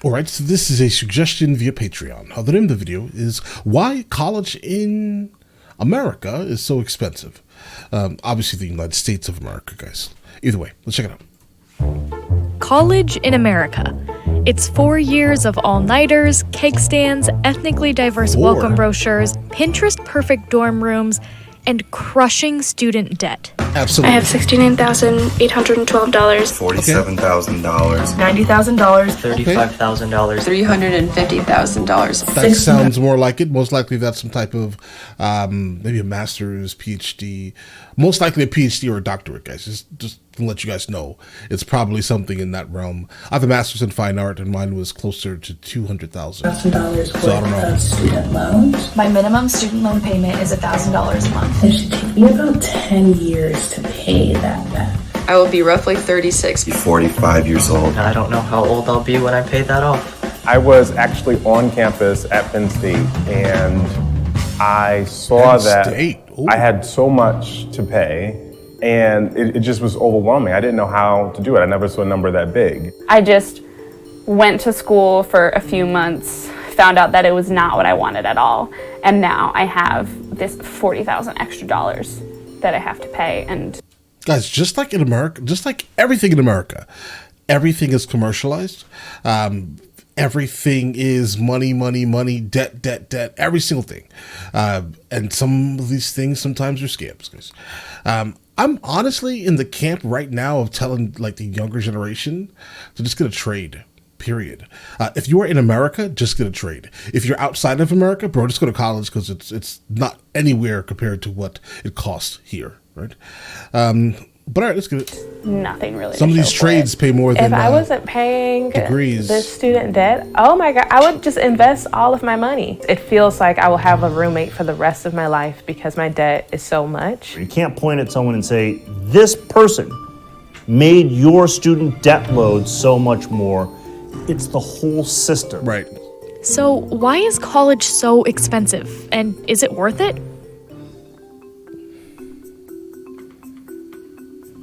Alright, so this is a suggestion via Patreon. The name of the video is Why College in America is So Expensive. Obviously the United States of America, guys. Either way, let's check it out. College in America. It's 4 years of all-nighters, cake stands, ethnically diverse welcome brochures, Pinterest-perfect dorm rooms, and crushing student debt. Absolutely. I have $69,812. $47,000. $90,000. $35,000. $350,000. That sounds more like it. Most likely that's some type of, maybe a master's, PhD. Most likely a PhD or a doctorate, guys. Just to let you guys know. It's probably something in that realm. I have a master's in fine art, and mine was closer to $200,000. $1,000 So I don't know. worth of student loans. My minimum student loan payment is $1,000 a month. It should take me about 10 years to pay that back. I will be roughly 36. 45 years old. I don't know how old I'll be when I pay that off. I was actually on campus at Penn State, and I saw that I had so much to pay, and it just was overwhelming. I didn't know how to do it. I never saw a number that big. I just went to school for a few months, found out that it was not what I wanted at all, and now I have this $40,000 extra dollars that I have to pay. And guys, just like in America, just like everything in America, everything is commercialized. Everything is money, money, money, debt, debt, debt, every single thing. And some of these things sometimes are scams, guys. I'm honestly in the camp right now of telling like the younger generation to just get a trade, period. If you are in America, just get a trade. If you're outside of America, bro, just go to college because it's not anywhere compared to what it costs here, right? But all right, let's get it. nothing really. Some of these trades pay more than if I wasn't paying degrees. This student debt, oh my God, I would just invest all of my money. It feels like I will have a roommate for the rest of my life because my debt is so much. You can't point at someone and say, this person made your student debt load so much more. It's the whole system. Right. So why is college so expensive? And is it worth it?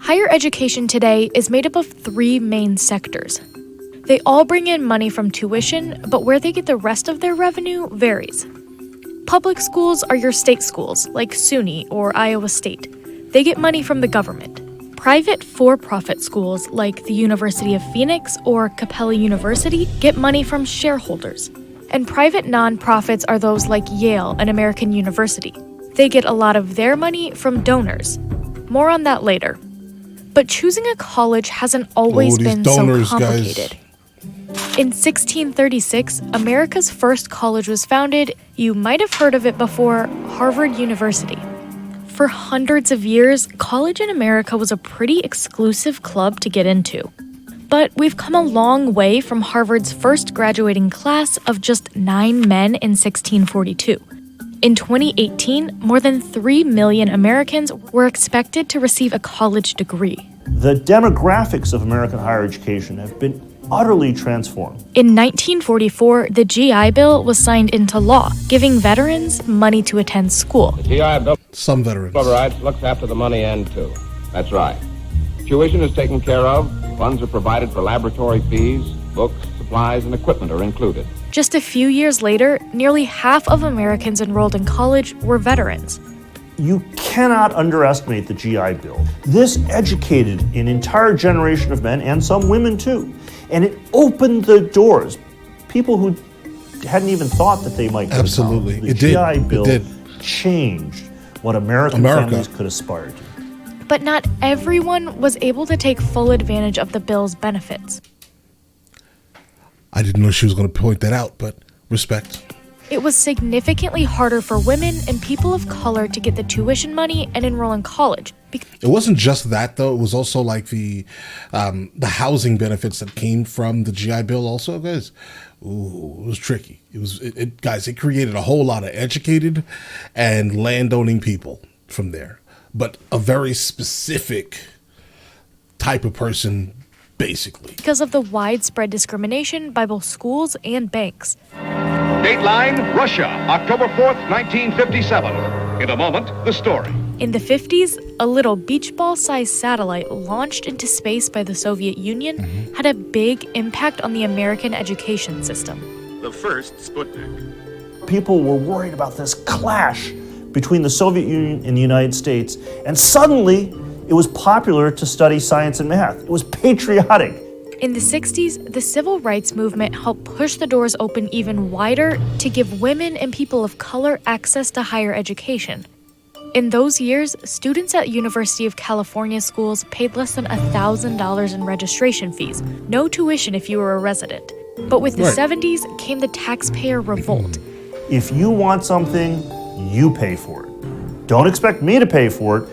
Higher education today is made up of three main sectors. They all bring in money from tuition, but where they get the rest of their revenue varies. Public schools are your state schools, like SUNY or Iowa State. They get money from the government. Private for-profit schools, like the University of Phoenix or Capella University, get money from shareholders. And private nonprofits are those like Yale and American University. They get a lot of their money from donors. More on that later. But choosing a college hasn't always been so complicated. Guys. In 1636, America's first college was founded. You might have heard of it before, Harvard University. For hundreds of years, college in America was a pretty exclusive club to get into. But we've come a long way from Harvard's first graduating class of just 9 men in 1642. In 2018, more than 3 million Americans were expected to receive a college degree. The demographics of American higher education have been utterly transformed. In 1944, the GI Bill was signed into law, giving veterans money to attend school. The GI Bill, some veterans, looks after the money end too. That's right. Tuition is taken care of, funds are provided for laboratory fees, books, supplies, and equipment are included. Just a few years later, nearly half of Americans enrolled in college were veterans. You cannot underestimate the GI Bill. This educated an entire generation of men and some women too. And it opened the doors. People who hadn't even thought that they might go to college. The GI Bill changed what American families could aspire to. But not everyone was able to take full advantage of the bill's benefits. I didn't know she was going to point that out, but respect. It was significantly harder for women and people of color to get the tuition money and enroll in college. It wasn't just that, though. It was also like the housing benefits that came from the GI Bill also, guys. Ooh, it was tricky. It created a whole lot of educated and landowning people from there. But a very specific type of person, basically. Because of the widespread discrimination by both schools and banks. Dateline, Russia, October 4th, 1957. In a moment, the story. In the 50s, a little beach ball-sized satellite launched into space by the Soviet Union had a big impact on the American education system. The first Sputnik. People were worried about this clash between the Soviet Union and the United States, and suddenly it was popular to study science and math. It was patriotic. In the 60s, the civil rights movement helped push the doors open even wider to give women and people of color access to higher education. In those years, students at University of California schools paid less than $1,000 in registration fees, no tuition if you were a resident. But with the 70s came the Taxpayer Revolt. If you want something, you pay for it. Don't expect me to pay for it.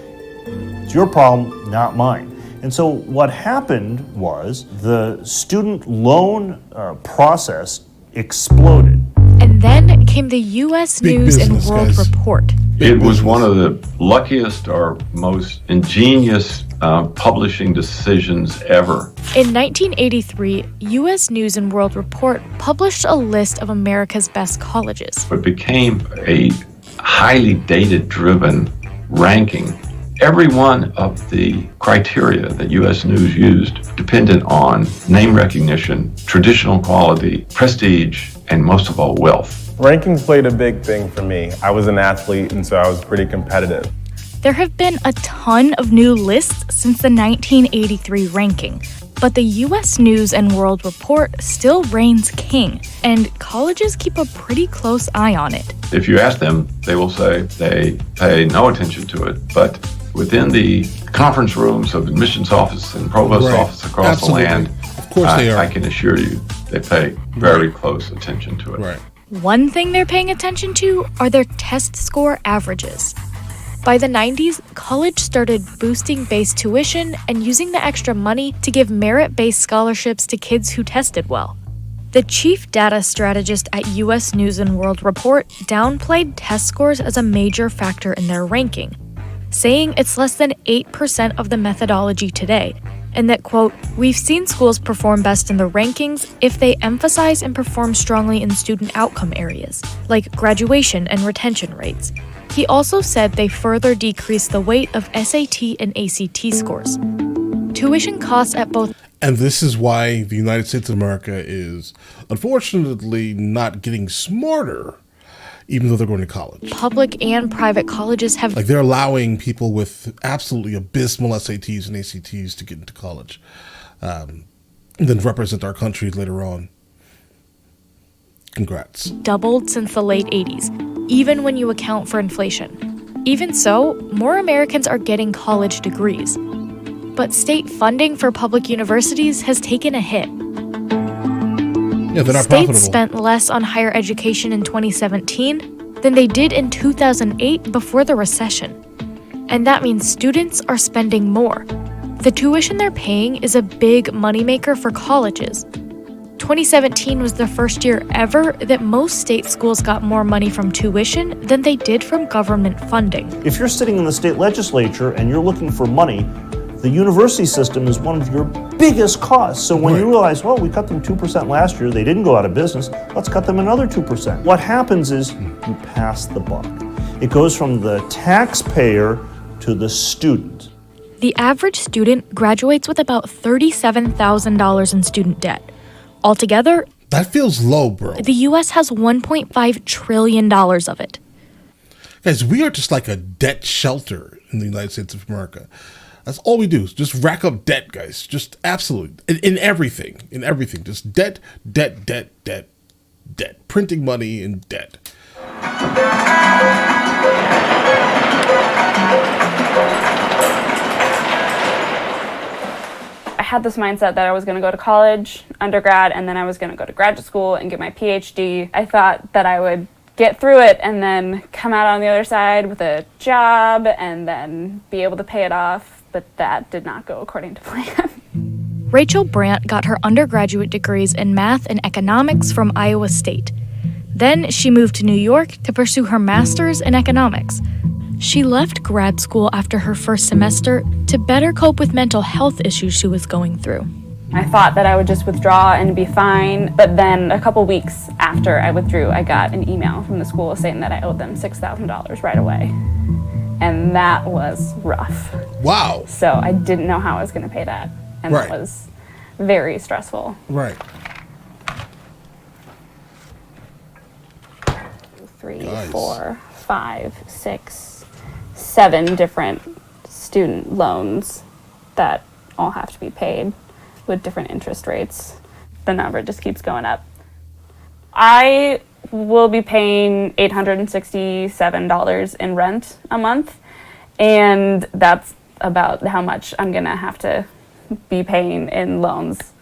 It's your problem, not mine. And so what happened was the student loan process exploded. And then came the U.S. News and World Report. It was one of the luckiest or most ingenious publishing decisions ever. In 1983, U.S. News and World Report published a list of America's best colleges. It became a highly data-driven ranking. Every one of the criteria that U.S. News used depended on name recognition, traditional quality, prestige, and most of all, wealth. Rankings played a big thing for me. I was an athlete, and so I was pretty competitive. There have been a ton of new lists since the 1983 ranking, but the U.S. News and World Report still reigns king, and colleges keep a pretty close eye on it. If you ask them, they will say they pay no attention to it, but within the conference rooms of admissions office and provost office across the land, of course they are. I can assure you they pay very close attention to it. Right. One thing they're paying attention to are their test score averages. By the 90s, college started boosting base tuition and using the extra money to give merit-based scholarships to kids who tested well. The chief data strategist at U.S. News and World Report downplayed test scores as a major factor in their ranking, saying it's less than 8% of the methodology today, and that, quote, we've seen schools perform best in the rankings if they emphasize and perform strongly in student outcome areas, like graduation and retention rates. He also said they further decreased the weight of SAT and ACT scores. Tuition costs at both... And this is why the United States of America is, unfortunately, not getting smarter, even though they're going to college. Public and private colleges have... Like, they're allowing people with absolutely abysmal SATs and ACTs to get into college, and then represent our country later on. Congrats. Doubled since the late 80s, even when you account for inflation. Even so, more Americans are getting college degrees. But state funding for public universities has taken a hit. Yeah, they're not States profitable. spent less on higher education in 2017 than they did in 2008 before the recession. And that means students are spending more. The tuition they're paying is a big moneymaker for colleges. 2017 was the first year ever that most state schools got more money from tuition than they did from government funding. If you're sitting in the state legislature and you're looking for money, the university system is one of your biggest costs. So when you realize, well, we cut them 2% last year, they didn't go out of business, let's cut them another 2%. What happens is you pass the buck. It goes from the taxpayer to the student. The average student graduates with about $37,000 in student debt. Altogether, that feels low, bro. The U.S. has $1.5 trillion of it. Guys, we are just like a debt shelter in the United States of America. That's all we do is just rack up debt, guys. Just absolutely. In everything. In everything. Just debt, debt, debt, debt, debt. Printing money and debt. I had this mindset that I was going to go to college, undergrad, and then I was going to go to graduate school and get my PhD. I thought that I would get through it and then come out on the other side with a job and then be able to pay it off, but that did not go according to plan. Rachel Brandt got her undergraduate degrees in math and economics from Iowa State. Then she moved to New York to pursue her master's in economics. She left grad school after her first semester to better cope with mental health issues she was going through. I thought that I would just withdraw and be fine, but then a couple weeks after I withdrew, I got an email from the school saying that I owed them $6,000 right away. and that was rough. Wow. So I didn't know how I was going to pay that, and that was very stressful. Right. 3, 4, 5, 6, 7 different student loans that all have to be paid with different interest rates. The number just keeps going up. I will be paying $867 in rent a month, and that's about how much I'm gonna have to be paying in loans.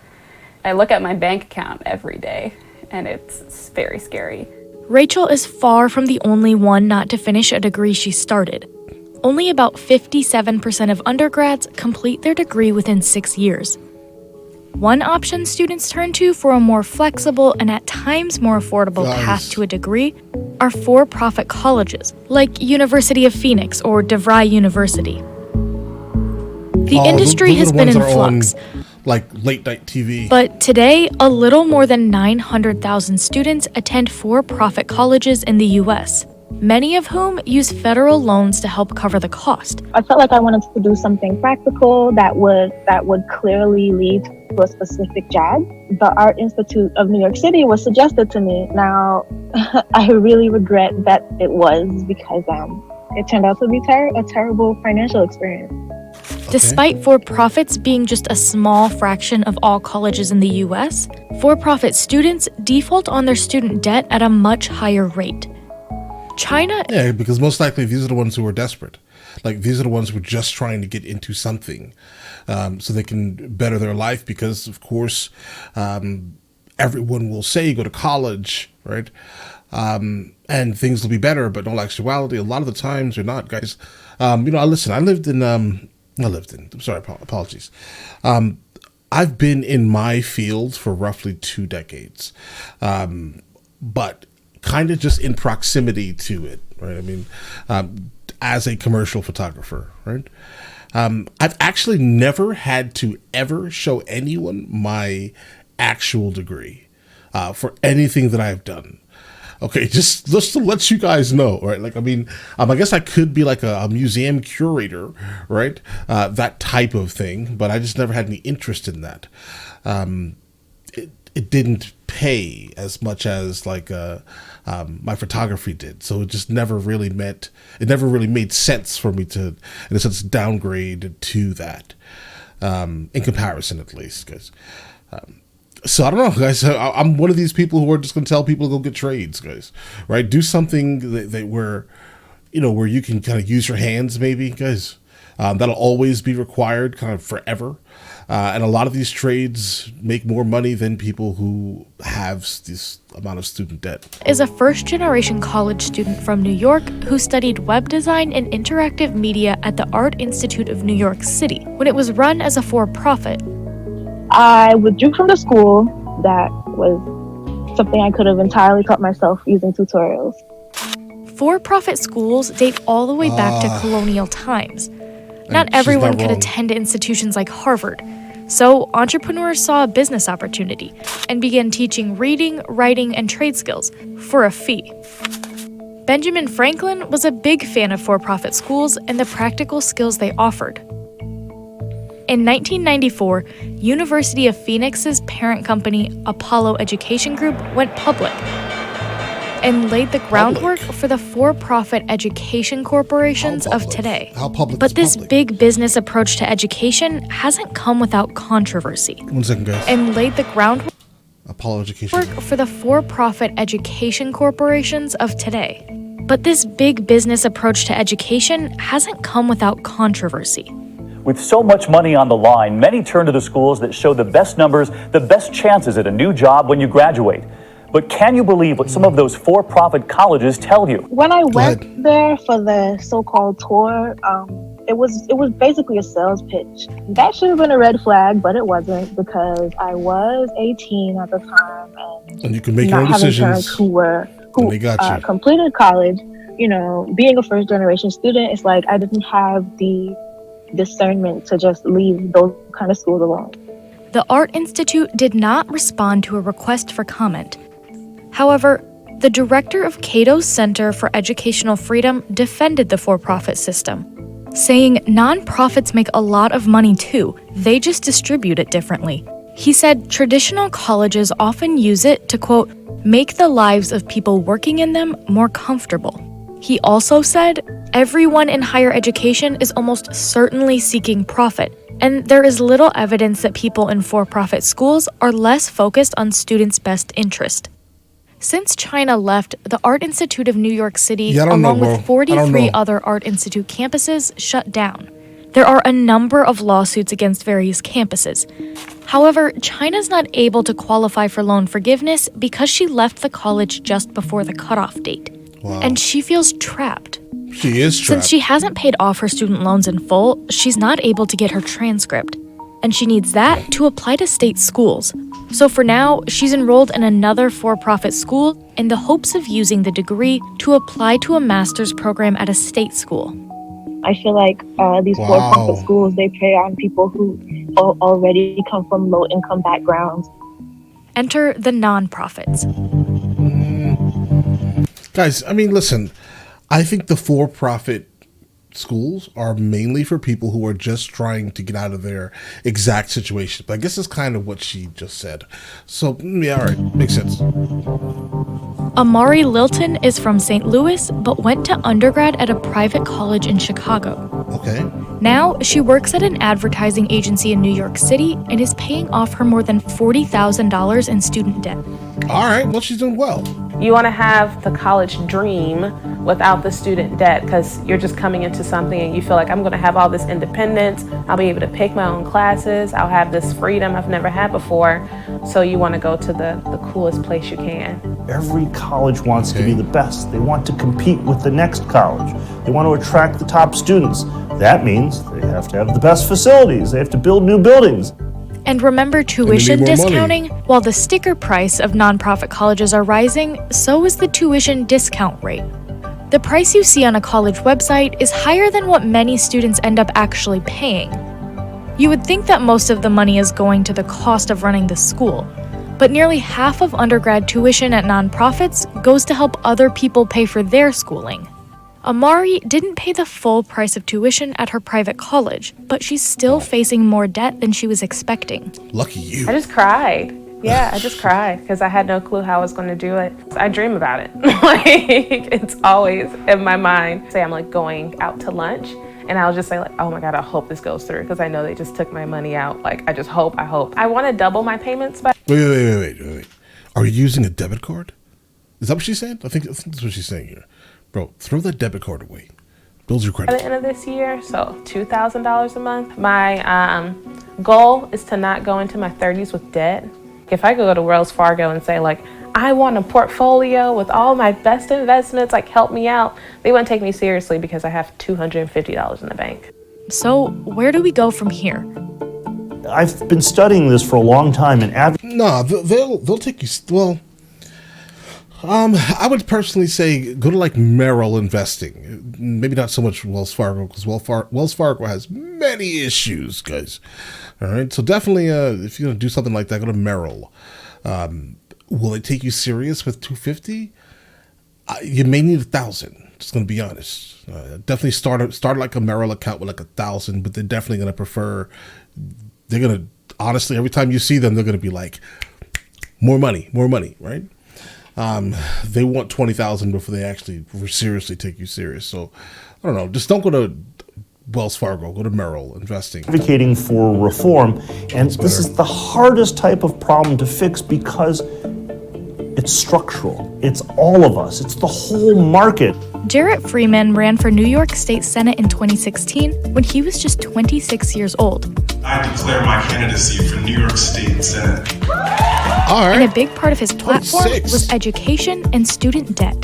I look at my bank account every day, and it's very scary. Rachel is far from the only one not to finish a degree she started. Only about 57% of undergrads complete their degree within 6 years. One option students turn to for a more flexible and at times more affordable path to a degree are for-profit colleges, like University of Phoenix or DeVry University. The industry has been in flux. Like late night TV. But today, a little more than 900,000 students attend for-profit colleges in the U.S., many of whom use federal loans to help cover the cost. I felt like I wanted to do something practical that would clearly lead to a specific job. The Art Institute of New York City was suggested to me. Now, I really regret that it was because it turned out to be a terrible financial experience. Despite for-profits being just a small fraction of all colleges in the U.S., for-profit students default on their student debt at a much higher rate. China... Yeah, because most likely these are the ones who are desperate. Like, these are the ones who are just trying to get into something so they can better their life because, of course, everyone will say go to college, right? And things will be better, but in all actuality, a lot of the times they're not, guys. Apologies. I've been in my field for roughly 2 decades, but kind of just in proximity to it, right? I mean, as a commercial photographer, right? I've actually never had to ever show anyone my actual degree for anything that I've done. Okay, just to let you guys know, right? Like, I mean, I guess I could be like a museum curator, right? That type of thing, but I just never had any interest in that. It didn't pay as much as like my photography did, so it just never really made sense for me to, in a sense, downgrade to that, in comparison at least, because. So I don't know, guys. I'm one of these people who are just going to tell people to go get trades, guys. Right? Do something where you can kind of use your hands, maybe, guys. That'll always be required, kind of forever. And a lot of these trades make more money than people who have this amount of student debt. Is a first-generation college student from New York who studied web design and interactive media at the Art Institute of New York City when it was run as a for-profit. I withdrew from the school. That was something I could have entirely taught myself using tutorials. For-profit schools date all the way back to colonial times. Not everyone could attend institutions like Harvard, so entrepreneurs saw a business opportunity and began teaching reading, writing, and trade skills for a fee. Benjamin Franklin was a big fan of for-profit schools and the practical skills they offered. In 1994, University of Phoenix's parent company, Apollo Education Group, went public and laid the groundwork for the for-profit education corporations of today. But this big business approach to education hasn't come without controversy. 1 second, guys. And laid the groundwork Apollo Education for the for-profit education corporations of today. But this big business approach to education hasn't come without controversy. With so much money on the line, many turn to the schools that show the best numbers, the best chances at a new job when you graduate. But can you believe what some of those for-profit colleges tell you? When I went there for the so-called tour, it was basically a sales pitch. That should have been a red flag, but it wasn't because I was 18 at the time and you can make your own decisions. Who completed college. You know, being a first-generation student, it's like I didn't have the discernment to just leave those kind of schools alone. The Art Institute did not respond to a request for comment. However, the director of Cato's Center for Educational Freedom defended the for-profit system, saying nonprofits make a lot of money too, they just distribute it differently. He said traditional colleges often use it to, quote, make the lives of people working in them more comfortable. He also said, everyone in higher education is almost certainly seeking profit, and there is little evidence that people in for-profit schools are less focused on students' best interest. Since China left, the Art Institute of New York City, along with 43 other Art Institute campuses, shut down. There are a number of lawsuits against various campuses. However, China's not able to qualify for loan forgiveness because she left the college just before the cutoff date. Wow. And she feels trapped. She is trapped. Since she hasn't paid off her student loans in full, she's not able to get her transcript. And she needs that to apply to state schools. So for now, she's enrolled in another for-profit school in the hopes of using the degree to apply to a master's program at a state school. I feel like these for-profit schools, they prey on people who already come from low-income backgrounds. Enter the nonprofits. Guys, I mean, listen, I think the for-profit schools are mainly for people who are just trying to get out of their exact situation. But I guess that's kind of what she just said. So, yeah, all right, makes sense. Amari Lilton is from St. Louis, but went to undergrad at a private college in Chicago. Okay. Now, she works at an advertising agency in New York City and is paying off her more than $40,000 in student debt. All right, well, she's doing well. You want to have the college dream without the student debt, because you're just coming into something and you feel like I'm going to have all this independence. I'll be able to pick my own classes. I'll have this freedom I've never had before. So you want to go to the coolest place you can. Every college wants to be the best. They want to compete with the next college. They want to attract the top students. That means they have to have the best facilities. They have to build new buildings. And remember tuition discounting? While the sticker price of nonprofit colleges are rising, so is the tuition discount rate. The price you see on a college website is higher than what many students end up actually paying. You would think that most of the money is going to the cost of running the school, but nearly half of undergrad tuition at nonprofits goes to help other people pay for their schooling. Amari didn't pay the full price of tuition at her private college, but she's still facing more debt than she was expecting. Lucky you. I just cried. Yeah, I just cried because I had no clue how I was going to do it. I dream about it. Like, it's always in my mind. Say I'm like going out to lunch and I'll just say like, oh my God, I hope this goes through because I know they just took my money out. Like, I just hope. I want to double my payments. But Wait. Are you using a debit card? Is that what she's saying? I think that's what she's saying here. Bro, throw that debit card away. Builds your credit. At the end of this year, so $2,000 a month. My goal is to not go into my 30s with debt. If I could go to Wells Fargo and say like, I want a portfolio with all my best investments, like help me out, they wouldn't take me seriously because I have $250 in the bank. So where do we go from here? I've been studying this for a long time and no, they'll take you. Well, I would personally say go to like Merrill Investing. Maybe not so much Wells Fargo because Wells Fargo has many issues, guys. All right, so definitely, if you're gonna do something like that, go to Merrill. Will they take you serious with $250? You may need $1,000. Just gonna be honest. Definitely start like a Merrill account with like $1,000, but they're definitely gonna prefer. They're gonna honestly every time you see them, they're gonna be like, more money, right? They want 20,000 before they actually seriously take you serious. So I don't know. Just don't go to Wells Fargo. Go to Merrill Investing. Advocating for reform, and this is the hardest type of problem to fix because it's structural. It's all of us. It's the whole market. Jarrett Freeman ran for New York State Senate in 2016 when he was just 26 years old. I declare my candidacy for New York State Senate. All right. And a big part of his platform was education and student debt.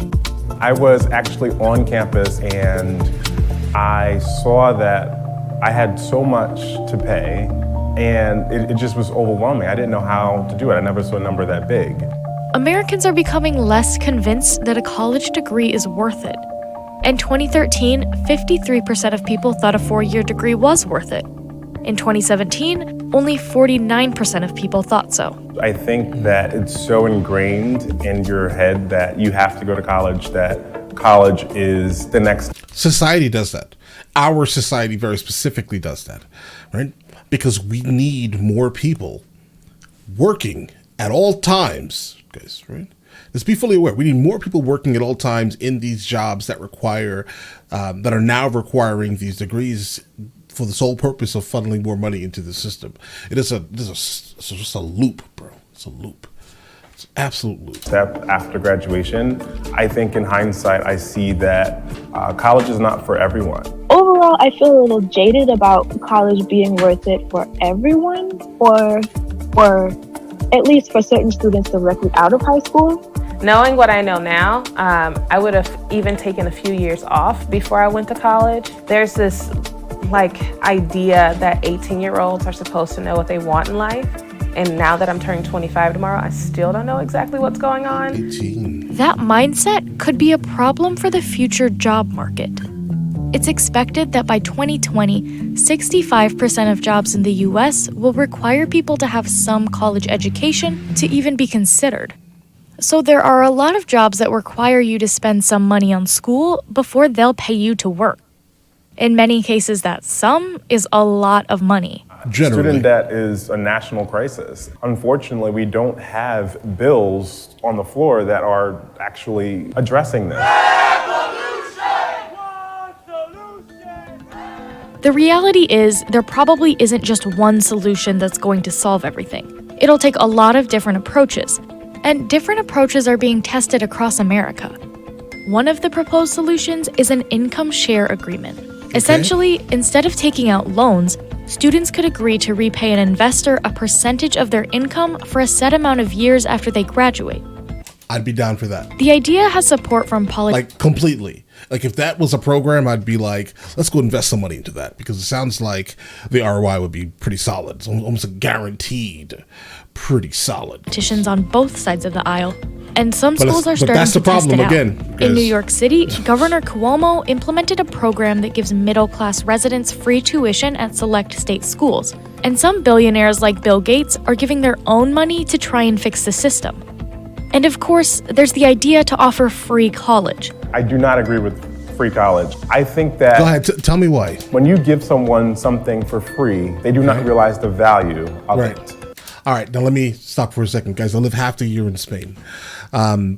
I was actually on campus and I saw that I had so much to pay and it just was overwhelming. I didn't know how to do it. I never saw a number that big. Americans are becoming less convinced that a college degree is worth it. In 2013, 53% of people thought a 4-year degree was worth it. In 2017, only 49% of people thought so. I think that it's so ingrained in your head that you have to go to college, that college is the next. Society does that. Our society very specifically does that, right? Because we need more people working at all times, guys, right? Let's be fully aware. We need more people working at all times in these jobs that require, that are now requiring these degrees for the sole purpose of funneling more money into the system. It's just a loop, bro. It's a loop. It's an absolute loop. Step after graduation, I think in hindsight, I see that college is not for everyone. Overall, I feel a little jaded about college being worth it for everyone, or at least for certain students directly out of high school. Knowing what I know now, I would have even taken a few years off before I went to college. There's this idea that 18-year-olds are supposed to know what they want in life. And now that I'm turning 25 tomorrow, I still don't know exactly what's going on. 18. That mindset could be a problem for the future job market. It's expected that by 2020, 65% of jobs in the US will require people to have some college education to even be considered. So there are a lot of jobs that require you to spend some money on school before they'll pay you to work. In many cases, that sum is a lot of money. Generally. Student debt is a national crisis. Unfortunately, we don't have bills on the floor that are actually addressing this. The reality is, there probably isn't just one solution that's going to solve everything. It'll take a lot of different approaches, and different approaches are being tested across America. One of the proposed solutions is an income share agreement. Okay. Essentially, instead of taking out loans, students could agree to repay an investor a percentage of their income for a set amount of years after they graduate. I'd be down for that. The idea has support from completely. Like, if that was a program, I'd be like, let's go invest some money into that, because it sounds like the ROI would be pretty solid. It's almost a guaranteed pretty solid. Petitions on both sides of the aisle. And some schools are starting to test it out. In New York City, Governor Cuomo implemented a program that gives middle-class residents free tuition at select state schools. And some billionaires like Bill Gates are giving their own money to try and fix the system. And of course, there's the idea to offer free college. I do not agree with free college. I think that... Go ahead, tell me why. When you give someone something for free, they do not realize the value of it. All right, now let me stop for a second, guys. I live half the year in Spain,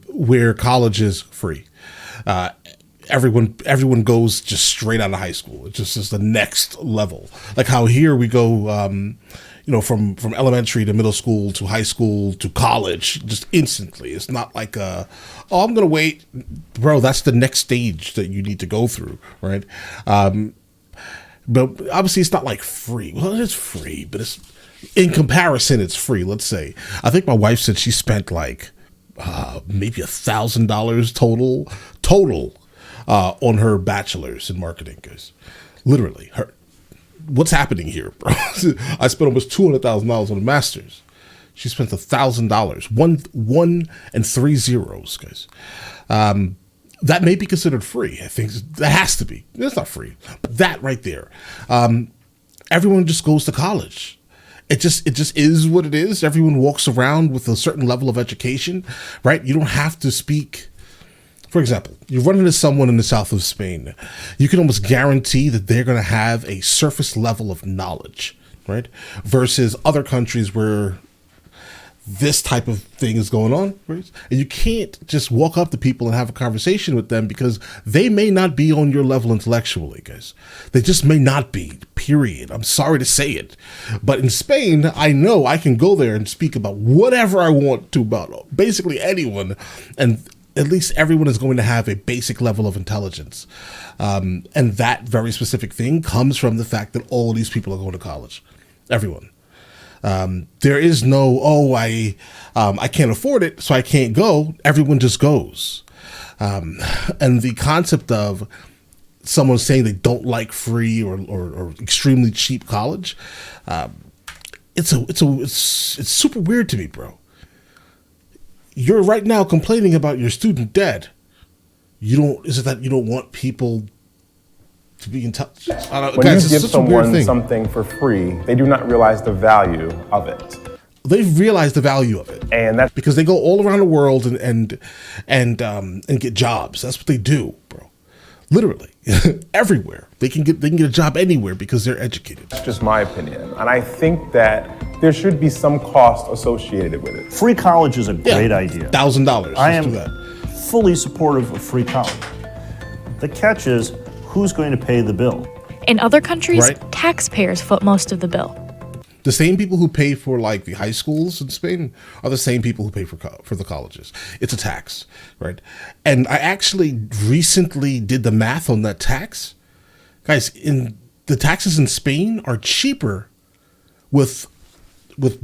where college is free. Everyone goes just straight out of high school. It's just the next level. Like how here we go, from elementary to middle school to high school to college, just instantly. It's not like I'm going to wait. Bro, that's the next stage that you need to go through, right? But obviously it's not like free. Well, it is free, but it's... In comparison, it's free, let's say. I think my wife said she spent maybe $1,000 total on her bachelor's in marketing, guys. Literally. What's happening here, bro? I spent almost $200,000 on a master's. She spent $1,000. One and 3 zeros, guys. That may be considered free. I think that has to be. It's not free. But that right there. Everyone just goes to college. It just is what it is. Everyone walks around with a certain level of education, right? You don't have to speak. For example, you run into someone in the south of Spain. You can almost guarantee that they're going to have a surface level of knowledge, right? Versus other countries where this type of thing is going on, right? And you can't just walk up to people and have a conversation with them because they may not be on your level intellectually, guys. They just may not be, period. I'm sorry to say it. But in Spain, I know I can go there and speak about whatever I want to about basically anyone, and at least everyone is going to have a basic level of intelligence. And that very specific thing comes from the fact that all these people are going to college. Everyone. There is no, I can't afford it, so I can't go. Everyone just goes. And the concept of someone saying they don't like free or extremely cheap college, it's super weird to me, bro. You're right now complaining about your student debt. Is it that you don't want people to be in touch. When Guys, you it's give such a weird someone thing. something for free, they do not realize the value of it. They've realized the value of it, and that's because they go all around the world and get jobs. That's what they do, bro. Literally, everywhere they can get a job anywhere because they're educated. It's just my opinion, and I think that there should be some cost associated with it. Free college is a great idea. $1,000. I Let's do am that. fully supportive of free college. The catch is, who's going to pay the bill? In other countries, Right. taxpayers foot most of the bill. The same people who pay for like the high schools in Spain are the same people who pay for the colleges. It's a tax, right? And I actually recently did the math on that tax. Guys, in the taxes in Spain are cheaper with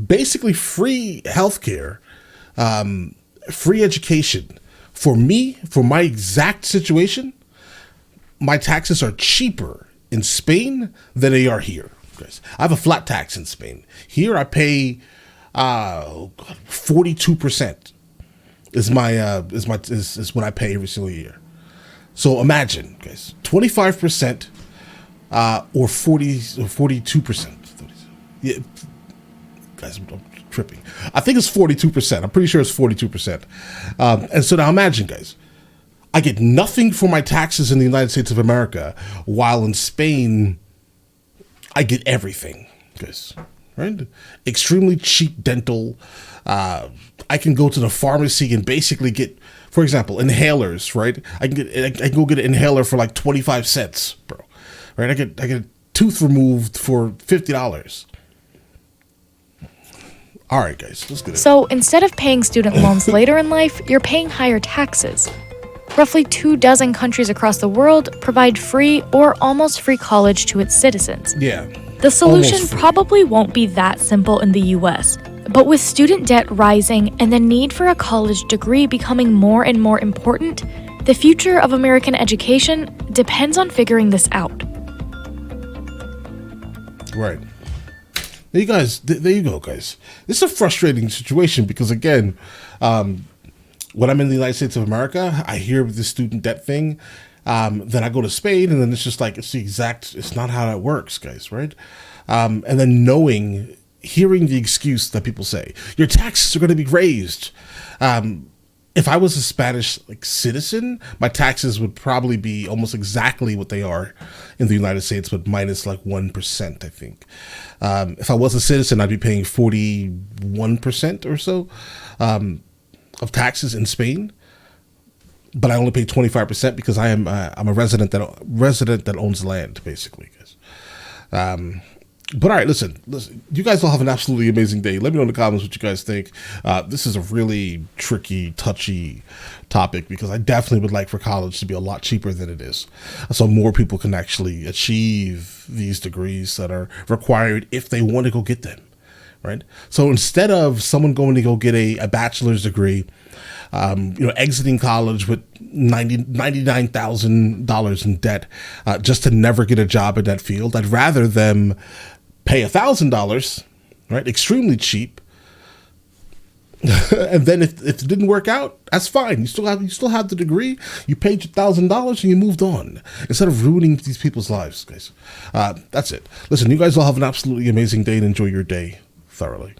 basically free healthcare, free education. For me, for my exact situation, my taxes are cheaper in Spain than they are here. Guys, I have a flat tax in Spain. Here I pay 42% is what I pay every single year. So imagine, guys, 25% or 42%. Yeah, guys, I'm tripping. I think it's 42%. I'm pretty sure it's 42%. And so now imagine, guys, I get nothing for my taxes in the United States of America, while in Spain I get everything, guys, right? Extremely cheap dental. I can go to the pharmacy and basically get, for example, inhalers, right? I can go get an inhaler for like 25 cents, bro. Right? I get a tooth removed for $50. All right, guys, let's get it. So instead of paying student loans later in life, you're paying higher taxes. Roughly 24 countries across the world provide free or almost free college to its citizens. Yeah. The solution probably won't be that simple in the US, but with student debt rising and the need for a college degree becoming more and more important, the future of American education depends on figuring this out. Right. There you go, guys. This is a frustrating situation because, again, when I'm in the United States of America, I hear the student debt thing. Then I go to Spain, and then it's just like, it's not how that works, guys, right? And then hearing the excuse that people say, your taxes are going to be raised. If I was a Spanish citizen, my taxes would probably be almost exactly what they are in the United States, but minus 1%, I think. If I was a citizen, I'd be paying 41% or so of taxes in Spain, but I only pay 25% because I'm a resident that owns land, basically, guys. But all right, listen, you guys all have an absolutely amazing day. Let me know in the comments what you guys think. This is a really tricky, touchy topic because I definitely would like for college to be a lot cheaper than it is, so more people can actually achieve these degrees that are required if they want to go get them, right? So instead of someone going to go get a bachelor's degree, exiting college with $99,000 in debt just to never get a job in that field, I'd rather them pay $1,000, right? Extremely cheap. And then if it didn't work out, that's fine. You still have the degree. You paid your $1,000 and you moved on instead of ruining these people's lives, guys. That's it. Listen, you guys all have an absolutely amazing day and enjoy your day thoroughly.